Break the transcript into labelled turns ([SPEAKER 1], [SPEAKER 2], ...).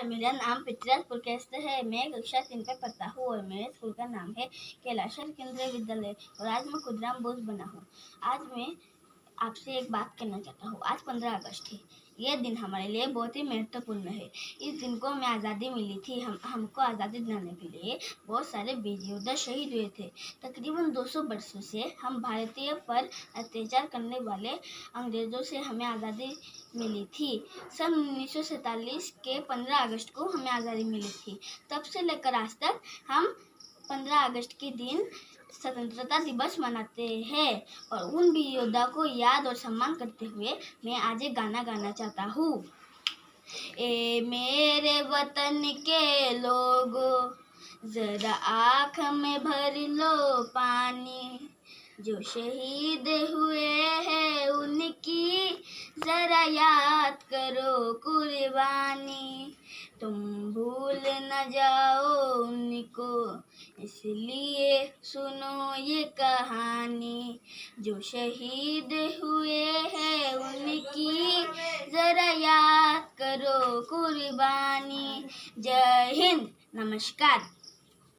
[SPEAKER 1] नमस्कार, मेरा नाम पृथ्वीराज पुरकेसर है। मैं कक्षा 3 में पढ़ता हूँ और मेरे स्कूल का नाम है कैलाशर केंद्रीय विद्यालय और आज मैं खुदराम बोस बना हूँ। आज मैं आपसे एक बात कहना चाहता हूँ। आज 15 अगस्त है। ये दिन हमारे लिए बहुत ही महत्वपूर्ण है। इस दिन को हमें आज़ादी मिली थी। हमको आज़ादी दिलाने के लिए बहुत सारे वीर योद्धा शहीद हुए थे। तकरीबन 200 वर्षों से हम भारतीय पर अत्याचार करने वाले अंग्रेज़ों से हमें आज़ादी मिली थी। सन 1947 के 15 अगस्त को हमें आज़ादी मिली थी। तब से लेकर आज तक हम 15 अगस्त के दिन स्वतंत्रता दिवस मनाते हैं और उन वीर योद्धा को याद और सम्मान करते हुए मैं आज एक गाना गाना चाहता हूँ। ए मेरे वतन के लोगों, जरा आँख में भर लो पानी, जो शहीद हुए हैं उनकी जरा याद करो कुर्बानी। तुम भूल न जाओ उनको, इसलिए सुनो ये कहानी, जो शहीद हुए हैं उनकी जरा याद करो कुर्बानी। जय हिंद, नमस्कार।